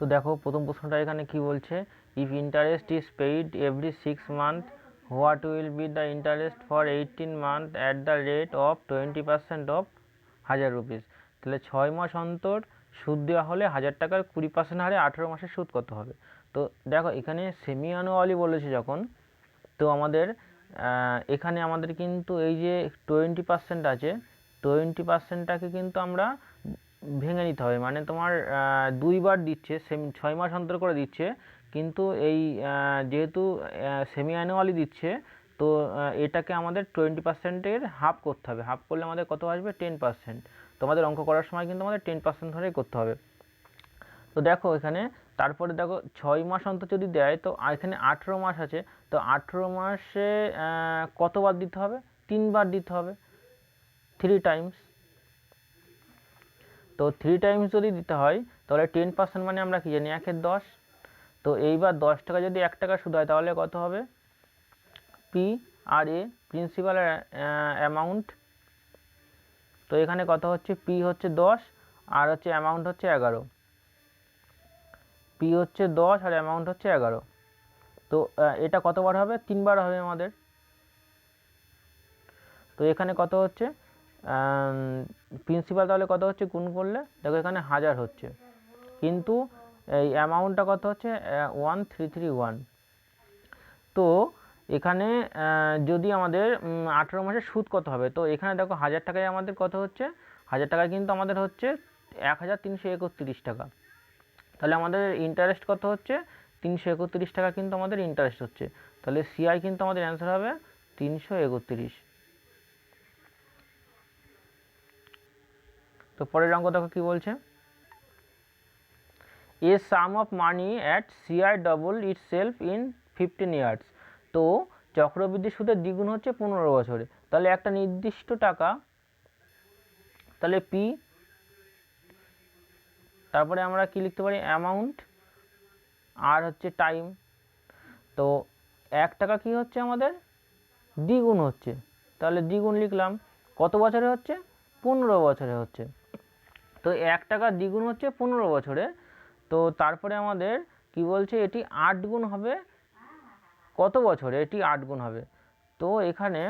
তো দেখো প্রথম প্রশ্নটা এখানে কি বলছে, if interest is paid every 6 month what will be the interest for 18 month at the rate of 20% of 1000 rupees. তাহলে 6 মাস অন্তর সুদ দেওয়া হলে 1000 টাকার 20% হারে 18 মাসের সুদ কত হবে। তো দেখো এখানে সেমি অ্যানুয়ালি বলেছে যখন, তো আমাদের এখানে আমাদের কিন্তু এই যে 20% আছে, 20%টাকে কিন্তু আমরা ভেঙে নিতে হবে, মানে তোমার দুইবার দিচ্ছে, 6 মাস অন্তর করে দিচ্ছে, কিন্তু এই যেহেতু সেমি অ্যানুয়ালি দিচ্ছে, তো এটাকে আমাদের 20%-এর হাফ করতে হবে। হাফ করলে আমাদের কত আসবে, 10%। তো আমাদের অঙ্ক করার সময় কিন্তু আমাদের 10% ধরেই করতে হবে। তো দেখো এখানে তারপরে দেখো 6 মাস অন্তর যদি দেয়, তো এখানে 18 মাস আছে, তো 18 মাসে কতবার দিতে হবে, 3বার দিতে হবে, 3 টাইমস। তো 3 টাইমস যদি দিতে হয় তাহলে 10% মানে আমরা কি জানি 1/10। তো এইবার 10 টাকা যদি 1 টাকা সুদ হয় তাহলে কত হবে, পি আর এ প্রিন্সিপাল অ্যামাউন্ট। তো এখানে কত হচ্ছে, পি হচ্ছে 10 আর হচ্ছে অ্যামাউন্ট হচ্ছে 11। পি হচ্ছে 10 আর অ্যামাউন্ট হচ্ছে 11। তো এটা কতবার হবে, 3বার হবে আমাদের। তো এখানে কত হচ্ছে, প্রিন্সিপাল তাহলে কত হচ্ছে গুণ করলে, দেখো এখানে 1000 হচ্ছে, কিন্তু এই অ্যামাউন্টটা কত হচ্ছে 1331। তো এখানে যদি আমাদের 18 মাসের সুদ কত হবে, তো এখানে দেখো 1000 টাকায় আমাদের কত হচ্ছে, 1000 টাকায় কিন্তু আমাদের হচ্ছে 1331 টাকা। তাহলে আমাদের ইন্টারেস্ট কত হচ্ছে, 331 টাকা কিন্তু আমাদের ইন্টারেস্ট হচ্ছে। তাহলে সিআই কিন্তু আমাদের অ্যান্সার হবে 331। তো পরের অঙ্ক দেখো কি বলছে, a sum of money at CI double itself in 15 years. তো চক্রবৃদ্ধি সুদের দ্বিগুণ হচ্ছে 15 বছরে। তাহলে একটা নির্দিষ্ট টাকা, তাহলে পি, তারপরে আমরা কি লিখতে পারি, অ্যামাউন্ট, আর হচ্ছে টাইম। তো 1 টাকা কি হচ্ছে আমাদের দ্বিগুণ হচ্ছে, তাহলে দ্বিগুণ লিখলাম, কত বছরে হচ্ছে, 15 বছরে হচ্ছে। তো 1 টাকা দ্বিগুণ হচ্ছে 15 বছরে। তো তারপরে আমাদের কি বলছে, এটি 8 গুণ হবে কত বছরে, এটি 8 গুণ হবে। তো এখানে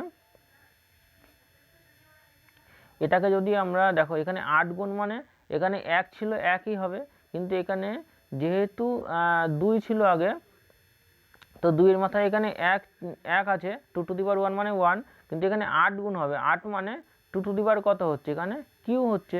এটাকে যদি আমরা দেখো, এখানে 8 গুণ মানে এখানে 1 ছিল 1ই হবে, কিন্তু এখানে যেহেতু 2 ছিল আগে, তো 2-এর মাথায় এখানে 1 আছে, 2 টু দি পাওয়ার 1 মানে 1, কিন্তু এখানে 8 গুণ হবে, 8 মানে 2 টু দি পাওয়ার কত হচ্ছে, এখানে কিউ হচ্ছে।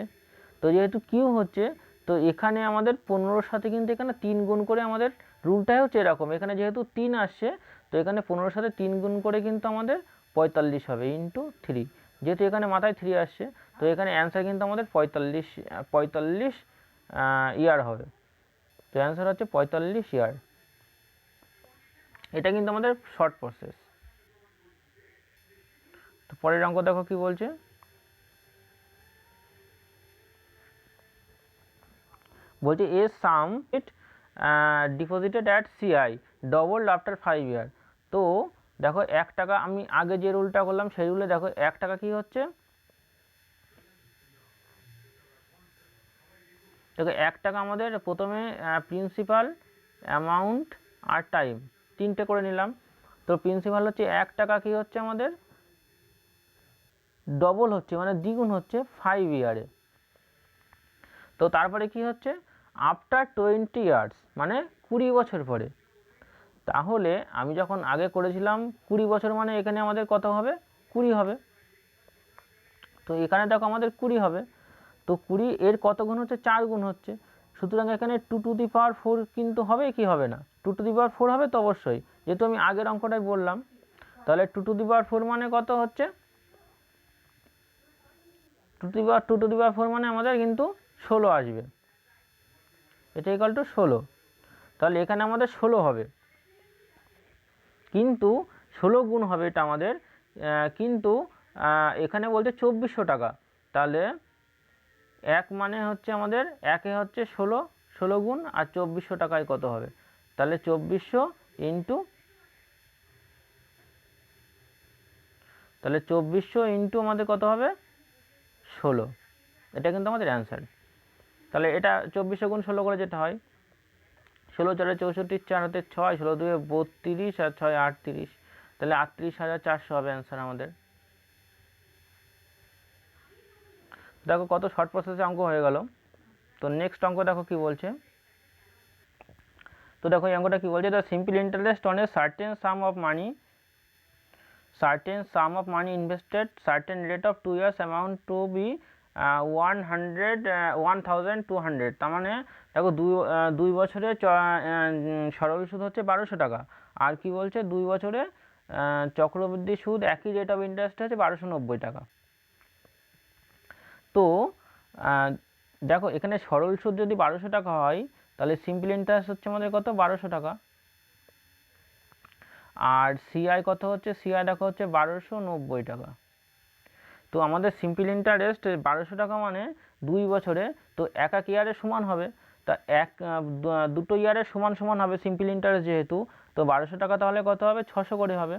তো যেহেতু কিউ হচ্ছে, তো এখানে আমাদের 15-র সাথে কিন্তু এখানে 3 গুণ করে, আমাদের রুলটাই হচ্ছে এরকম, এখানে যেহেতু 3 আসছে, তো এখানে 15-র সাথে 3 গুণ করে কিন্তু আমাদের 45 হবে ইন্টু 3, যেহেতু এখানে মাথায় 3 আসছে, তো এখানে অ্যান্সার কিন্তু আমাদের 45 ইয়ার হবে। তো অ্যান্সার হচ্ছে 45 ইয়ার। এটা কিন্তু আমাদের শর্ট প্রসেস। তো পরের অঙ্ক দেখো কি বলছে, বলছে a sum it deposited at CI double after 5 year. তো দেখো 1 টাকা, আমি আগে যে রুলটা করলাম সেই রুলে দেখো 1 টাকা কি হচ্ছে, দেখো 1 টাকা আমাদের প্রথমে প্রিন্সিপাল, অ্যামাউন্ট আর টাইম 3টে করে নিলাম। তো প্রিন্সিপাল হচ্ছে 1 টাকা কি হচ্ছে আমাদের ডবল হচ্ছে, মানে দ্বিগুণ হচ্ছে 5 ইয়ারে। তো তারপরে কি হচ্ছে, আফটার 20 ইয়ার্স মানে 20 বছর পরে। তাহলে আমি যখন আগে করেছিলাম 20 বছর, মানে এখানে আমাদের কত হবে, 20 হবে। তো এখানে দেখো আমাদের 20 হবে। তো 20 এর কত গুণ হচ্ছে, 4 গুণ হচ্ছে। সুতরাং এখানে 2 টু দি পাওয়ার 4 কিন্তু হবে কি হবে না, 2 টু দি পাওয়ার 4 হবে তো অবশ্যই, যেহেতু আমি আগের অঙ্কটাই বললাম। তাহলে 2 টু দি পাওয়ার 4 মানে কত হচ্ছে, 2 টু দি পাওয়ার 4 মানে আমাদের কিন্তু 16 আসবে, এটা ইকুয়াল টু 16। তাহলে এখানে আমাদের 16 হবে, কিন্তু 16 গুণ হবে এটা আমাদের, কিন্তু এখানে বলছে 2400 টাকা। তাহলে 1 মানে হচ্ছে আমাদের 1 হচ্ছে 16 গুণ, আর 2400 টাকায় কত হবে, তাহলে 2400 ইন্টু, তাহলে 2400 ইন্টু আমাদের কত হবে 16। এটা কিন্তু আমাদের অ্যান্সার। তাহলে এটা 2400 গুণ 16 করে যেটা হয়, 16 4 64, 4 হাতে 6, 16 2 32 আর 6 38, তাহলে 38,400 হবে অ্যান্সার আমাদের। দেখো কত শর্ট প্রসেসে অঙ্ক হয়ে গেল। তো নেক্সট অঙ্ক দেখো কি বলছে। তো দেখো এই অঙ্কটা কি বলছে, the simple interest on a certain sum of money invested certain rate of 2 years amount to be 1,200। তার মানে দেখো 2 বছরে সরল সুদ হচ্ছে 1200 টাকা, আর কি বলছে 2 বছরে চক্রবৃদ্ধি সুদ একই রেট অফ ইন্টারেস্ট হচ্ছে 1290 টাকা। তো দেখো এখানে সরল সুদ যদি 1200 টাকা হয়, তাহলে সিম্পল ইন্টারেস্ট হচ্ছে আমাদের কত 1200 টাকা, আর সিআই কত হচ্ছে, সিআই দেখো হচ্ছে 1290 টাকা। তো আমাদের সিম্পল ইন্টারেস্ট 1200 টাকা মানে 2 বছরে, তো এক ইয়ারের সমান হবে, তা দুটো ইয়ারের সমান সমান হবে সিম্পল ইন্টারেস্ট যেহেতু, তো 1200 টাকা তাহলে কত হবে 600 করে হবে,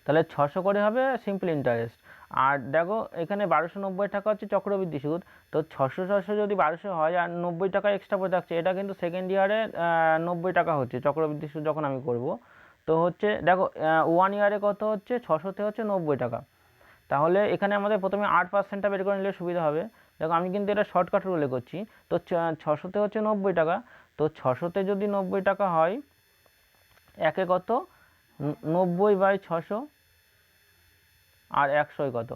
তাহলে 600 করে হবে সিম্পল ইন্টারেস্ট। আর দেখো এখানে 1290 টাকা হচ্ছে চক্রবৃদ্ধি সুদ, তো 600 যদি 1200 হয় আর 90 টাকা এক্সট্রা পড়ে থাকছে, এটা কিন্তু সেকেন্ড ইয়ারে 90 টাকা হচ্ছে চক্রবৃদ্ধি সুদ যখন আমি করব। তো হচ্ছে দেখো 1 ইয়ারে কত হচ্ছে 600তে হচ্ছে 90 টাকা, তাহলে এখানে আমাদের প্রথমে 8%টা বের করে নিলে সুবিধা হবে। দেখো আমি কিন্তু এটা শর্টকাট রুলে করছি। তো 600তে হচ্ছে 90 টাকা, তো 600তে যদি 90 টাকা হয়, একে কত 90/600, আর 100 কত,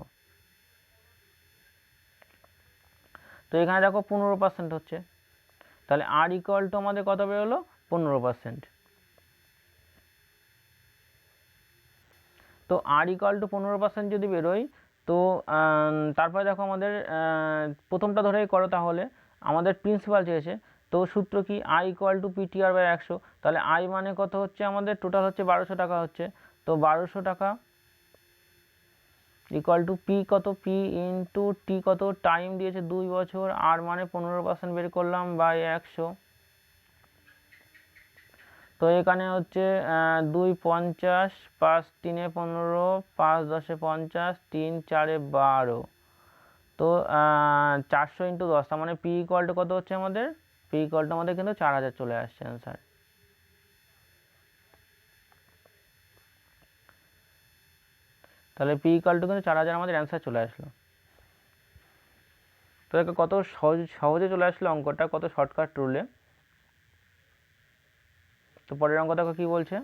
তো এখানে দেখো 15% হচ্ছে, তাহলে আর ইকুয়াল টু আমাদের কত বেরোলো 15%। তো আর ইকুয়াল টু 15% যদি বেরোয়, তো তারপরে দেখো আমাদের প্রথমটা ধরেই করো, তাহলে আমাদের প্রিন্সিপাল চেয়েছে, তো সূত্র কি আই ইকুয়াল টু PTR/100, তাহলে আই মানে কত হচ্ছে আমাদের টোটাল হচ্ছে 1200 টাকা হচ্ছে, তো 1200 টাকা ইকুয়াল টু পি কত, পি ইন্টু টি কত, টাইম দিয়েছে 2 বছর, আর মানে 15% বের করলাম বাই 100। তো এখানে হচ্ছে 2 50, 5 3 15, 5 10 50, 3 4 12, তো 400 ইন্টু 10, তার মানে পি ইকুয়াল টু কত হচ্ছে আমাদের, পি ইকুয়াল টু আমাদের কিন্তু 4000 চলে আসছে অ্যান্সার। তাহলে পি ইকুয়াল টু কিন্তু 4000 আমাদের অ্যান্সার চলে আসলো। তো কত সহজে চলে আসলো অঙ্কটা, কত শর্টকাট রুলে। তো পরের অঙ্ক দেখো কি বলছে,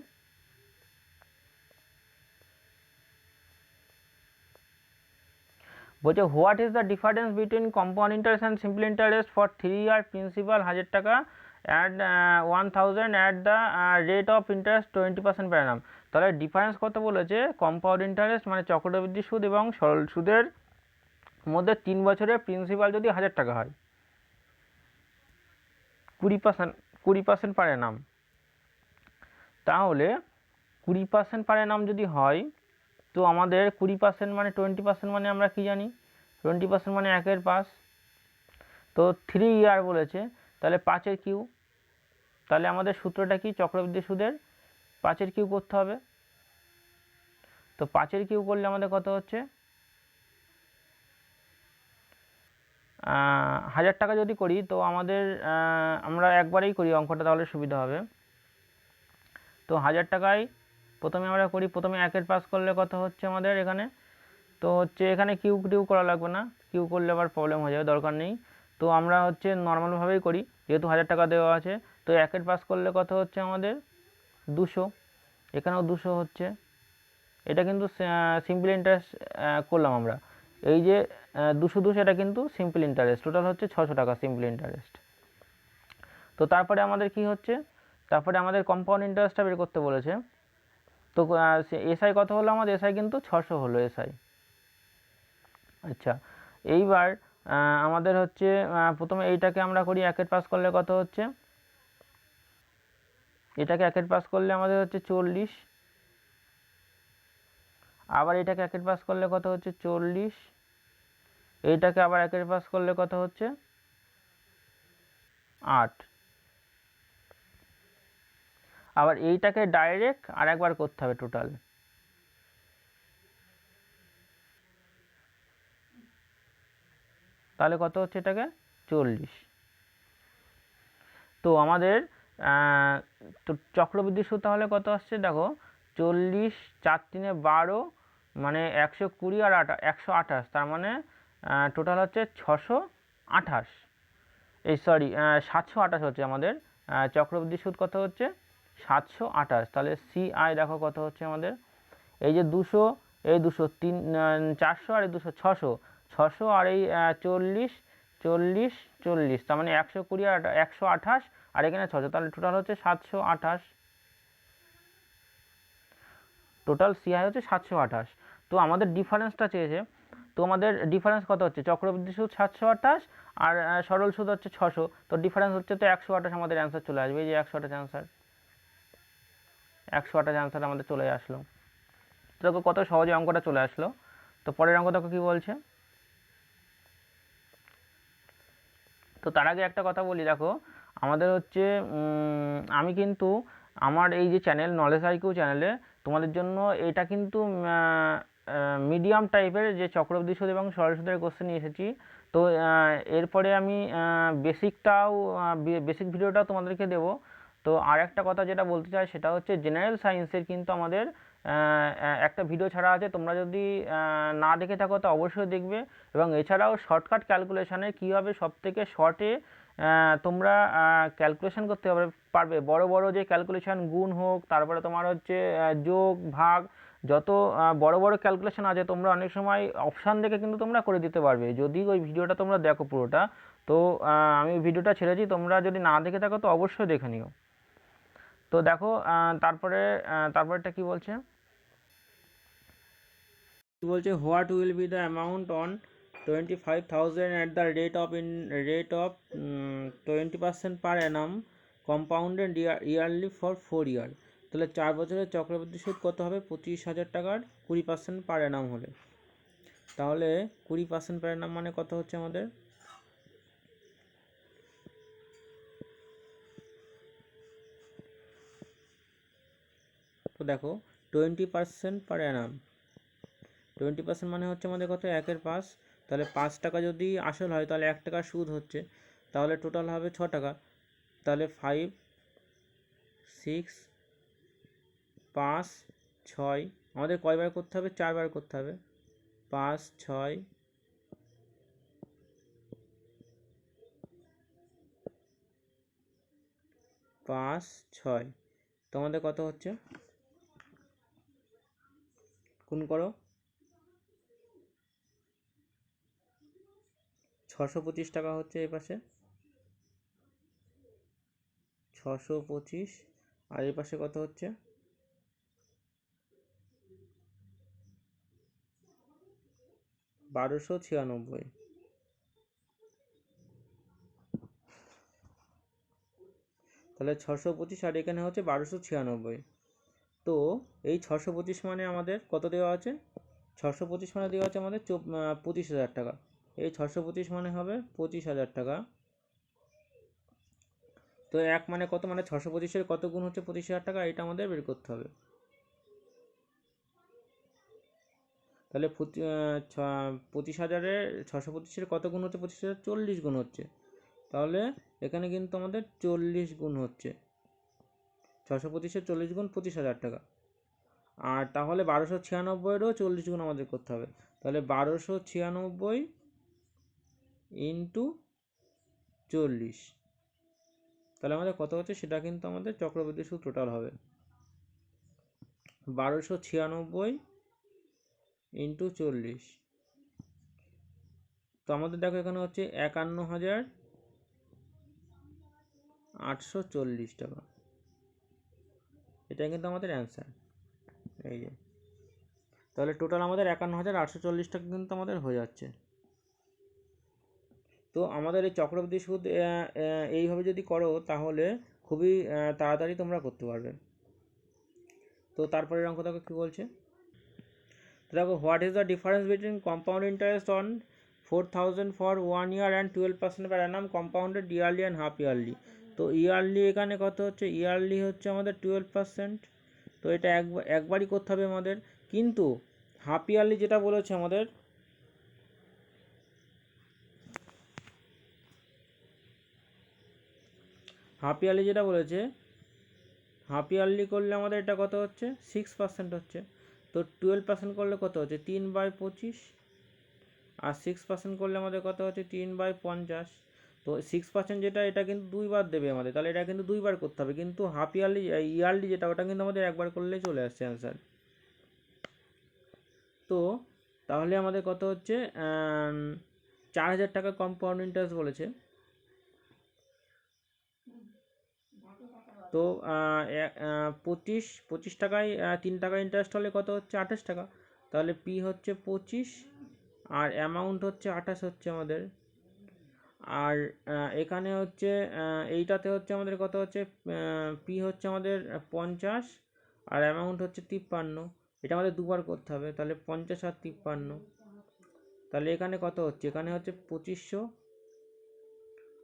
বলছে what is the difference between compound interest and simple interest for 3 year principal 1000 টাকা at 1000 at the rate of interest 20% per annum। তাহলে ডিফারেন্স কত বলেছে, কম্পাউন্ড ইন্টারেস্ট মানে চক্রবৃদ্ধি সুদ এবং সরল সুদের মধ্যে 3 বছরের প্রিন্সিপাল যদি 1000 টাকা হয়, 20% পার annum, তাহলে 20% পার annum যদি হয়, তো আমাদের 20% মানে 20% মানে আমরা কি জানি, 20% মানে 1/5, তো 3 ইয়ার বলেছে, তাহলে 5-এর কিউ, তাহলে আমাদের সূত্রটা কি, চক্রবৃদ্ধি সুদের 5-এর কিউ করতে হবে। তো 5-এর কিউ করলে আমাদের কত হচ্ছে, 1000 টাকা যদি করি, তো আমাদের আমরা একবারেই করি অঙ্কটা, তাহলে সুবিধা হবে। তো 1000 টাকায় প্রথমে আমরা করি, প্রথমে 1/5 করলে কত হচ্ছে আমাদের এখানে, তো হচ্ছে এখানে কিউ টিউ করা লাগবে না, কিউ করলে আবার প্রবলেম হয়ে যাবে, দরকার নেই। তো আমরা হচ্ছে নর্মালভাবেই করি, যেহেতু 1000 টাকা দেওয়া আছে। তো 1/5 করলে কত হচ্ছে আমাদের 200, এখানেও 200 হচ্ছে। এটা কিন্তু সিম্পল ইন্টারেস্ট করলাম আমরা, এই যে 200 এটা কিন্তু সিম্পল ইন্টারেস্ট, টোটাল হচ্ছে 600 টাকা সিম্পল ইন্টারেস্ট। তো তারপরে আমাদের কি হচ্ছে, তারপরে আমাদের কম্পাউন্ড ইন্টারেস্টটা বের করতে বলেছে। তো এসআই কত হলো আমাদের, এসআই কিন্তু 600 হলো এসআই। আচ্ছা, এইবার আমাদের হচ্ছে প্রথমে এইটাকে আমরা করি, 1/5 করলে কত হচ্ছে, এটাকে 1/5 করলে আমাদের হচ্ছে 40, আবার এটাকে 1/5 করলে কত হচ্ছে 40, এইটাকে আবার 1/5 করলে কত হচ্ছে 8, আবার এইটাকে ডাইরেক্ট আর একবার করতে হবে টোটাল, তাহলে কত হচ্ছে এটাকে 40। তো আমাদের তো চক্রবৃদ্ধি সুদ তাহলে কত আসছে দেখো, 40 4 3 12 মানে 120 আর 128, তার মানে টোটাল হচ্ছে 628, এই সরি 728 হচ্ছে আমাদের চক্রবৃদ্ধি সুদ কত হচ্ছে 728। তাহলে সিআই দেখো কত হচ্ছে আমাদের, এই যে 200, এই 200 3 400 আর এই 200 600, 600 আর এই 40 40 40, তার মানে 120 আর 128 আর এখানে 600, তাহলে টোটাল হচ্ছে 728, টোটাল সিআই হচ্ছে 728। তো আমাদের ডিফারেন্সটা চেয়েছে, তো আমাদের ডিফারেন্স কত হচ্ছে, চক্রবৃদ্ধি সুদ 728 আর সরল সুদ হচ্ছে 600, তো ডিফারেন্স হচ্ছে তো 128, আমাদের অ্যান্সার চলে আসবে, এই যে 128 অ্যান্সার, 128 অ্যান্সার আমাদের চলে আসলো। তো দেখো কত সহজে অঙ্কটা চলে আসলো। তো পরের অঙ্ক দেখো কী বলছে। তো তার আগে একটা কথা বলি, দেখো আমাদের হচ্ছে আমি কিন্তু আমার এই যে চ্যানেল নলেজ আইকিউ চ্যানেলে তোমাদের জন্য এটা কিন্তু মিডিয়াম টাইপের যে চক্রবৃদ্ধি সুদ এবং সরল সুদের কোশ্চেন নিয়ে এসেছি। তো এরপরে আমি বেসিক ভিডিওটাও তোমাদেরকে দেবো। তো আর একটা কথা যেটা বলতে চাই সেটা হচ্ছে জেনারেল সায়েন্সের কিন্তু আমাদের একটা ভিডিও ছাড়া আছে, তোমরা যদি না দেখে থাকো তো অবশ্যই দেখবে। এবং এছাড়াও শর্টকাট ক্যালকুলেশানে কীভাবে সবথেকে শর্টে তোমরা ক্যালকুলেশন করতে পারবে, বড় বড় যে ক্যালকুলেশান, গুণ হোক, তারপরে তোমার হচ্ছে যোগ ভাগ, যত বড় বড় ক্যালকুলেশন আছে তোমরা অনেক সময় অপশান দেখে কিন্তু তোমরা করে দিতে পারবে, যদি ওই ভিডিওটা তোমরা দেখো পুরোটা। তো আমি ভিডিওটা ছেড়েছি, তোমরা যদি না দেখে থাকো তো অবশ্যই দেখে নিও। তো দেখো তারপরেটা কি বলছে, what will be the amount on 25,000 at the rate of 20% per annum compounded yearly for 4 year। তাহলে 4 বছরের চক্রবৃদ্ধি সুদ কত হবে, 25,000 টাকার 20% পার অ্যানাম হলে, তাহলে 20% পার অ্যানাম মানে কত হচ্ছে আমাদের, তো দেখো 20% পার অ্যানাম, 20% মানে হচ্ছে আমাদের কত, 1/5, তাহলে 5 টাকা যদি আসল হয় তাহলে 1 টাকা সুদ হচ্ছে, তাহলে টোটাল হবে 6 টাকা। তাহলে 5 6 5 6, আমাদের কয়বার করতে হবে, 4 বার করতে হবে, 5 6 5 6, তো আমাদের কত হচ্ছে, গুণ করো, 625 টাকা হচ্ছে এই পাশে, 625, আর এই পাশে কত হচ্ছে, 1296, তাহলে 625 আর এখানে হচ্ছে 1296। তো এই 625 মানে আমাদের কত দেওয়া আছে, 625 মানে দেওয়া আছে আমাদের 25,000 টাকা, এই 625 মানে হবে 25,000 টাকা। তো এক মানে কত, মানে 625-এর কত গুণ হচ্ছে 25,000 টাকা, এটা আমাদের বের করতে হবে। তাহলে 25,000-এর 625-এর কত গুণ হচ্ছে 25,000, 40 গুণ হচ্ছে, তাহলে এখানে কিন্তু আমাদের 40 গুণ হচ্ছে, 625-এর 40 গুণ 25,000 টাকা। আর তাহলে 1296-এরও 40 গুণ আমাদের করতে হবে, তাহলে 1296 ইন্টু 40, তাহলে আমাদের কত হচ্ছে সেটা কিন্তু আমাদের চক্রবৃদ্ধি সুদ টোটাল হবে, 1296 ইন্টু 40। তো আমাদের দেখো এখানে হচ্ছে 51,840 টাকা, এটা কিন্তু আমাদের অ্যান্সার, এই যে, তাহলে টোটাল আমাদের 51,840 টাকা কিন্তু আমাদের হয়ে যাচ্ছে। তো আমাদের এই চক্রবৃদ্ধি সুদ এইভাবে যদি করো তাহলে খুবই তাড়াতাড়ি তোমরা করতে পারবে। তো তারপরের অঙ্ক দেখো কী বলছে, দেখো what is the difference between compound interest on 4,000 for 1 year and 12% per Anam compounded yearly and half yearly. তো ইয়ারলি এখানে কত হচ্ছে, ইয়ারলি হচ্ছে আমাদের 12%, তো এটা একবারই করতে হবে আমাদের, কিন্তু হাফ ইয়ারলি যেটা বলেছে আমাদের, হাফ ইয়ারলি যেটা বলেছে, হাফ ইয়ারলি করলে আমাদের এটা কত হচ্ছে 6% হচ্ছে। তো 12% করলে কত হচ্ছে 3/25, আর 6% করলে আমাদের কত হচ্ছে 3/50। তো 6% যেটা, এটা কিন্তু দুইবার দেবে আমাদের, তাহলে এটা কিন্তু দুইবার করতে হবে। কিন্তু হাফ ইয়ারলি ইয়ারলি যেটা, ওটা কিন্তু আমাদের একবার করলেই চলে আসছে অ্যান্সার। তো তাহলে আমাদের কত হচ্ছে 4,000 টাকা কম্পাউন্ড ইন্টারেস্ট বলেছে। তো 25 টাকায় 3 টাকা ইন্টারেস্ট হলে কত হচ্ছে 28 টাকা। তাহলে পি হচ্ছে 25 আর অ্যামাউন্ট হচ্ছে 28 হচ্ছে আমাদের। আর এখানে হচ্ছে এইটাতে হচ্ছে আমাদের কত হচ্ছে পি হচ্ছে আমাদের 50 আর অ্যামাউন্ট হচ্ছে 53। এটা আমাদের দুবার করতে হবে, তাহলে 50 আর 53। তাহলে এখানে কত হচ্ছে, এখানে হচ্ছে 2500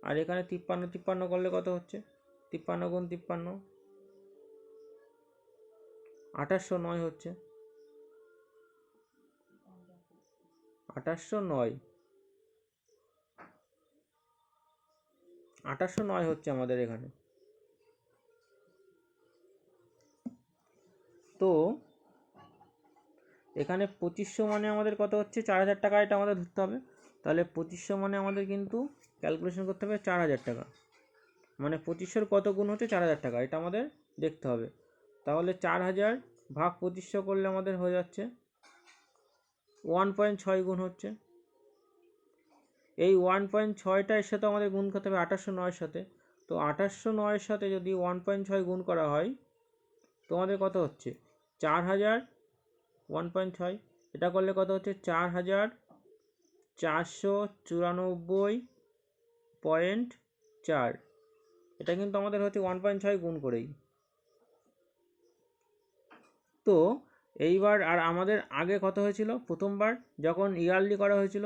আর এখানে 53 করলে কত হচ্ছে 53 গুণ 53 2809 হচ্ছে, 2809 হচ্ছে আমাদের এখানে। তো এখানে 2500 মানে আমাদের কত হচ্ছে 4000 টাকা, এটা আমাদের ধরতে হবে। তাহলে 2500 মানে আমাদের কিন্তু ক্যালকুলেশন করতে হবে 4000 টাকা, মানে 2500 কত গুণ হচ্ছে 4000 টাকা, এটা আমাদের দেখতে হবে। তাহলে 4000 ভাগ 2500 করলে আমাদের হয়ে যাচ্ছে 1.6 গুণ হচ্ছে। এই 1.6টা এর সাথে আমাদের গুণ করতে হবে 2809 সাথে। তো 2809 সাথে যদি 1.6 গুণ করা হয় তো আমাদের কত হচ্ছে 4000 1.6, এটা করলে কত হচ্ছে 4494.4। এটা কিন্তু আমাদের হচ্ছে 1.6 গুণ করেই। তো এইবার আর আমাদের আগে কত হয়েছিল, প্রথমবার যখন ইয়ারলি করা হয়েছিল,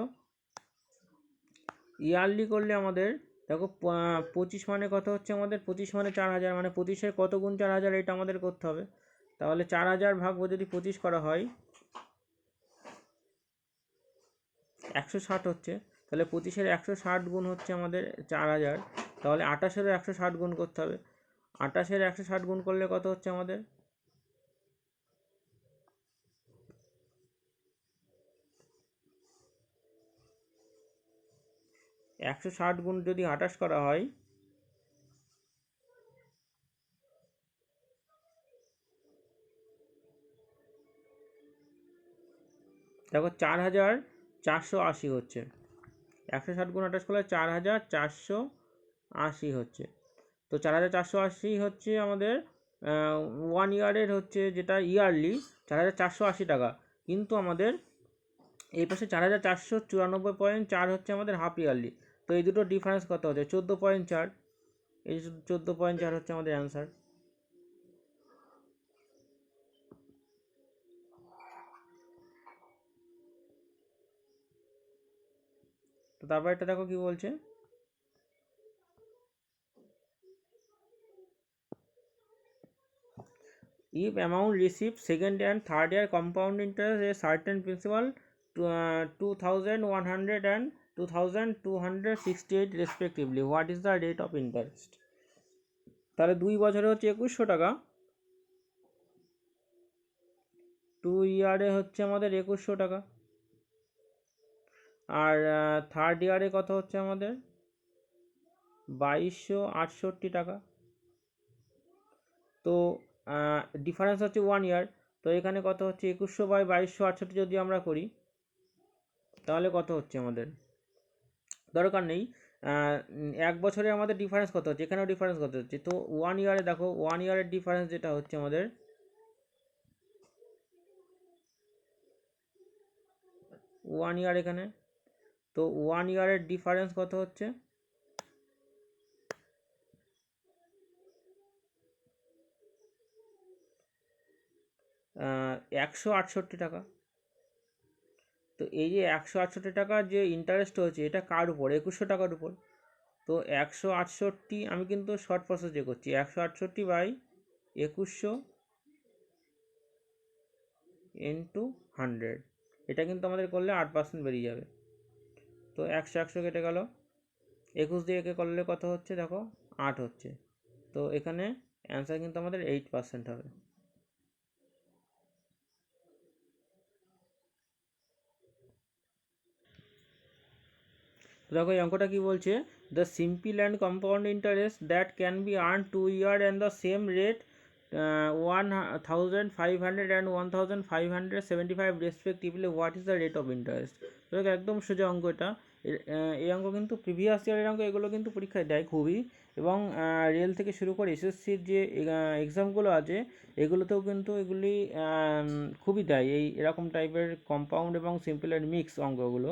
ইয়ারলি করলে আমাদের দেখো 25 মানে কত হচ্ছে আমাদের 25 মানে 4000, মানে 25-এর কত গুণ 4000, এটা আমাদের করতে হবে। তাহলে 4000 ভাগ যদি 25 করা হয় 160 হচ্ছে। তাহলে 25-এর 160 গুণ হচ্ছে আমাদের 4000। তাহলে 28-এরও 160 গুণ করতে হবে। 28-এর 160 গুণ করলে কত হচ্ছে আমাদের 160 গুণ যদি 28 করা হয় দেখো 4480 হচ্ছে। 160 গুণ 28 করলে 4480 হচ্ছে। তো 4480 হচ্ছে আমাদের 1 ইয়ারের হচ্ছে যেটা ইয়ারলি 4480 টাকা। কিন্তু আমাদের এই পাশে 4494.4 হচ্ছে আমাদের হাফ ইয়ারলি। তো এই দুটো ডিফারেন্স কত হচ্ছে 14.4, এই 14.4 হচ্ছে আমাদের অ্যান্সার। তো তারপর এটা দেখো কি বলছে, if amount received second and third year compound interest a certain principal 2100 and 2268 respectively, what is the rate of interest? তাহলে 2 বছরে হচ্ছে 2100 টাকা, 2 ইয়ারে হচ্ছে আমাদের 2100 টাকা, আর থার্ড ইয়ারে কত হচ্ছে আমাদের 2268 টাকা। তো ডিফারেন্স হচ্ছে 1 ইয়ার। তো এখানে কত হচ্ছে 2100/2268 যদি আমরা করি তাহলে কত হচ্ছে আমাদের, দরকার নেই, 1 বছরে আমাদের ডিফারেন্স কত হচ্ছে, এখানেও ডিফারেন্স কত হচ্ছে। তো 1 ইয়ারে দেখো 1 ইয়ারের ডিফারেন্স যেটা হচ্ছে আমাদের 1 ইয়ার এখানে, তো 1 ইয়ারের ডিফারেন্স কত হচ্ছে 168 টাকা। তো এই যে 168 টাকা যে ইন্টারেস্ট হচ্ছে এটা কার উপর, 2100 টাকার উপর। তো 168, আমি কিন্তু শর্ট প্রসেসে করছি, 168/2100 ইন্টু 100, এটা কিন্তু আমাদের করলে 8% বেরিয়ে যাবে। তো 100 কেটে গেল, 21 দিয়ে একে করলে কত হচ্ছে দেখো 8 হচ্ছে। তো এখানে অ্যান্সার কিন্তু আমাদের 8% হবে। দেখো এই অঙ্কটা কি বলছে, the simple and compound interest that can be earn 2 year and the same rate 1500 and 1575 respectively, what is the rate of interest. তো একদম সোজা অঙ্ক এটা। এই অঙ্ক কিন্তু প্রিভিয়াস ইয়ারের অঙ্ক, এগুলো কিন্তু পরীক্ষায় দেয় খুবই, এবং রেল থেকে শুরু করে এসএসসির যে এক্সামগুলো আছে এগুলোতেও কিন্তু এগুলি খুবই দেয়, এই এরকম টাইপের কম্পাউন্ড এবং সিম্পলের মিক্স অঙ্কগুলো।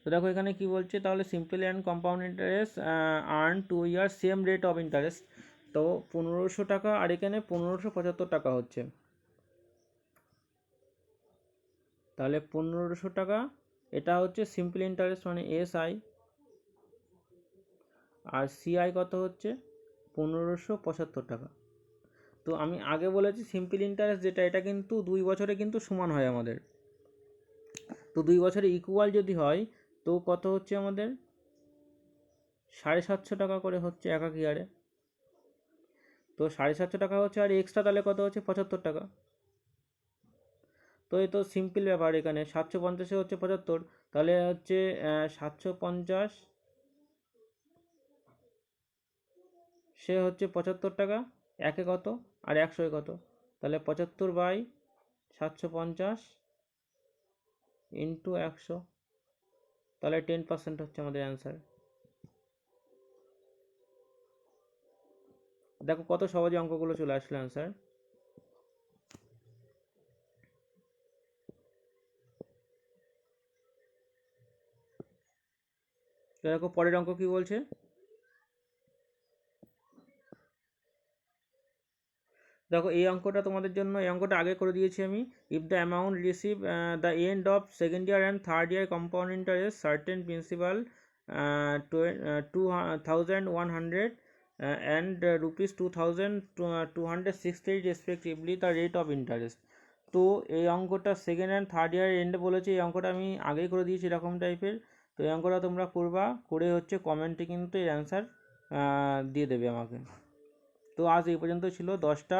তো দেখো এখানে কি বলছে, তাহলে simple and compound interest earn 2 year same rate of interest. তো 1500 টাকা আর এখানে 1575 টাকা হচ্ছে, তাহলে 1500 টাকা এটা হচ্ছে সিম্পল ইন্টারেস্ট মানে এসআই, আর সিআই কত হচ্ছে 1575 টাকা। তো আমি আগে বলেছি সিম্পল ইন্টারেস্ট যেটা, এটা কিন্তু 2 বছরে কিন্তু সমান হয় আমাদের। তো 2 বছরে ইকুয়াল যদি হয় তো কত হচ্ছে আমাদের 750 টাকা করে হচ্ছে এক এক ইয়ারে। তো 750 টাকা হচ্ছে, আর এক্সট্রা তাহলে কত হচ্ছে 75 টাকা। তো এই তো সিম্পল ব্যাপার, এখানে 750 হচ্ছে 75, তাহলে হচ্ছে 750 সে হচ্ছে 75 টাকা, একে কত আর 100 কত, তাহলে 75/750 ইন্টু 100, তাহলে 10% হচ্ছে আমাদের অ্যান্সার। দেখো কত সহজে অঙ্কগুলো চলে আসলো অ্যান্সার। দেখো পরের অঙ্ক কি বলছে, দেখো এই অঙ্কটা তোমাদের জন্য, এই অঙ্কটা আগে করে দিয়েছি আমি। If the amount receive the end of second year and third year compound interest certain principal 2100 and rupees 2260 respectively the rate of interest. তো এই অঙ্কটা সেকেন্ড অ্যান্ড থার্ড ইয়ারের এন্ডে বলেছে, এই অঙ্কটা আমি আগেই করে দিয়েছি এরকম টাইপের। তো এই অঙ্কটা তোমরা করবা, করে হচ্ছে কমেন্টে কিন্তু এর অ্যান্সার দিয়ে দেবে আমাকে। তো আজ এই পর্যন্ত ছিল 10টা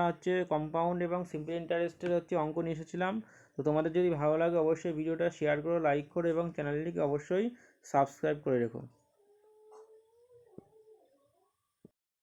হচ্ছে কম্পাউন্ড এবং সিম্পল ইন্টারেস্টের হচ্ছে অঙ্ক নিয়ে এসেছিলাম। তো তোমাদের যদি ভালো লাগে অবশ্যই ভিডিওটা শেয়ার করো, লাইক করো এবং চ্যানেলটিকে অবশ্যই সাবস্ক্রাইব করে রেখো।